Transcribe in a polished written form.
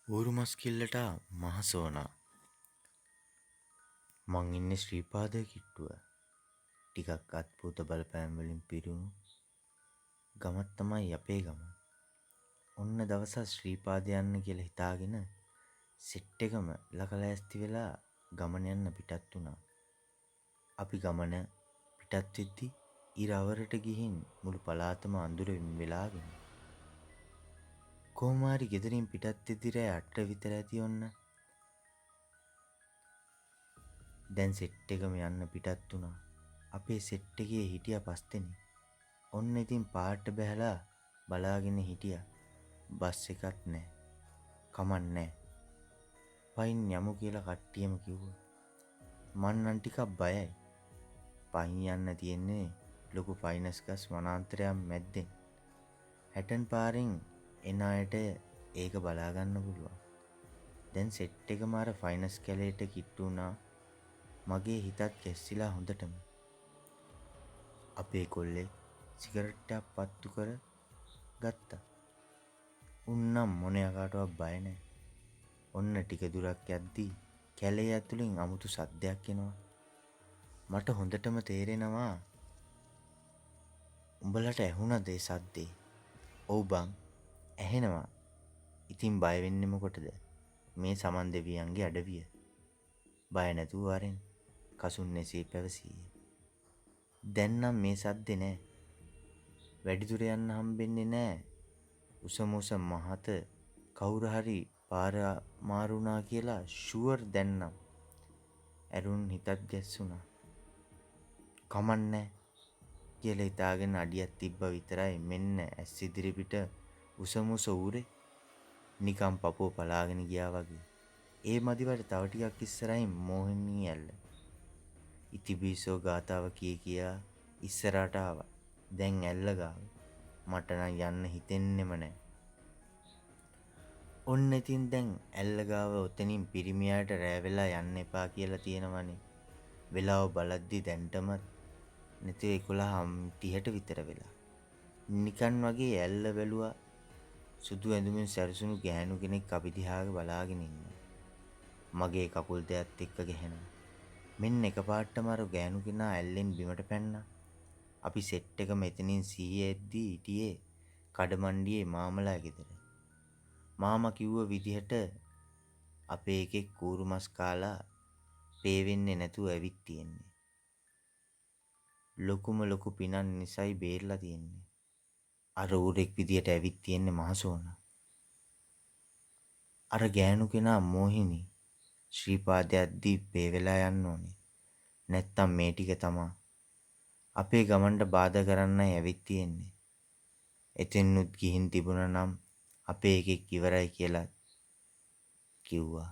ඌරු මස් කිල්ලට මහසෝනා. මං ඉන්නේ ශ්‍රීපාද කිට්ටුව. ටිකක් අත්භූත බලපෑම් වලින් පිරුණු ගමක් තමයි අපේ ගම. ඔන්න දවසක් ශ්‍රීපාද යන්න කියලා හිතාගෙන සෙට් එකම ලකලෑස්ති වෙලා ගමන යන්න පිටත් වුණා. අපි ගමන පිටත් වෙද්දි ඉර අවරට ගිහින් මුළු පළාතම අඳුරින් වෙලාගෙන. කොහොම හරි ගෙදරින් පිටත් වෙද්දි රෑ 8 විතර ඇති ඔන්න. දැන් සෙට් එකම යන්න පිටත් වුණා. අපේ සෙට් එකේ හිටියා 5 දෙනෙක්. ඔන්න ඉතින් පාට බහැලා බලාගෙන හිටියා. බස් එකක් නැහැ. කමක් නැහැ. පයින් යමු කියලා කට්ටියම කිව්වා. මං නම් ටිකක් බයයි. පයින් යන්න තියෙන්නේ ලොකු ෆයිනස් ගස් වනාන්තරයක් මැද්දෙන්. හැටන් පාරෙන් එන අයට ඒක බලා ගන්න පුළුවන්. දැන් සෙට් එකම අර ෆයිනස් කැලේට කිට්ටු වුණා. මගේ හිතත් කැස්සිලා හොඳටම. අපේ කොල්ලේ සිගරට් එකක් පත්තු කර ගත්තා. උන්නම් මොන යකාටවත් බය නැහැ. ඔන්න ටික දුරක් යද්දී කැලේ ඇතුලෙන් අමුතු සද්දයක් එනවා. මට හොඳටම තේරෙනවා උඹලට ඇහුණද ඒ සද්දේ? ඔව් බං ඇහෙනවා. ඉතින් බය වෙන්නේ මොකටද? මේ සමන් දෙවියන්ගේ අඩවිය. බය නැතුව වරෙන් කසුන්නේසේ පැවසියේ. දැන් නම් මේ සද්දේ නෑ. වැඩිදුර යන්න හම්බෙන්නේ නෑ. උසමුස මහත කවුරු හරි පාර මාරුණා කියලා ෂුවර් දැන් නම්. ඇරුන් හිතත් ගැස්සුණා. කමන්නේ කියලා හිතාගෙන අඩියක් තිබ්බ විතරයි මෙන්න ඇස් ඉදිරිපිට උසමුස ඌරේ නිකම් පපුව පලාගෙන ගියා වගේ. ඒ මදිවට තව ටිකක් ඉස්සරහින් මෝහිනී ඇල්ල. ඉතිබිසෝ ගාතාව කියා ඉස්සරහට ආවා. දැන් ඇල්ල ගාව. මට නම් යන්න හිතෙන්නෙම නැහැ. ඔන්න ඉතින් දැන් ඇල්ල ගාව ඔතනින් පිරිමියාට රෑ වෙලා යන්න එපා කියලා තියෙනවනේ. වෙලාව බලද්දි දැන්ටමත් නැති 11:30ට විතර වෙලා. නිකන් වගේ ඇල්ල බැලුවා. සුදු ඇඳුමින් සැරසුණු ගෑනු කෙනෙක් අපි දිහා බලාගෙන ඉන්නවා. මගේ කකුල් දෙකත් එක්ක ගැහෙනවා. මෙන්න එකපාරටම අර ගෑනු කෙනා ඇල්ලෙන් බිමට පැන්නා. අපි සෙට් එක මෙතනින් සීයේද්දී හිටියේ කඩමණ්ඩියේ මාමලා ගෙදර. මාමා කිව්ව විදිහට අපේ එකෙක් කූරු මස් කාලා පේ වෙන්නේ නැතුව ඇවිත් තියෙන්නේ. ලොකුම ලොකු පිනක් නිසයි බේරලා තියෙන්නේ. අර ඌරෙක් විදියට ඇවිත් තියෙන්නේ මහසෝනා. අර ගෑනු කෙනා මෝහිනී ශ්‍රීපාදයක් දීප්පේ වෙලා යන්න ඕනේ. නැත්තම් මේ ටික තමා අපේ ගමන්ට බාධා කරන්නයි ඇවිත් තියෙන්නේ. එතෙන්නුත් ගිහින් තිබුණා නම් අපේ එකෙක් ඉවරයි කියලා කිව්වා.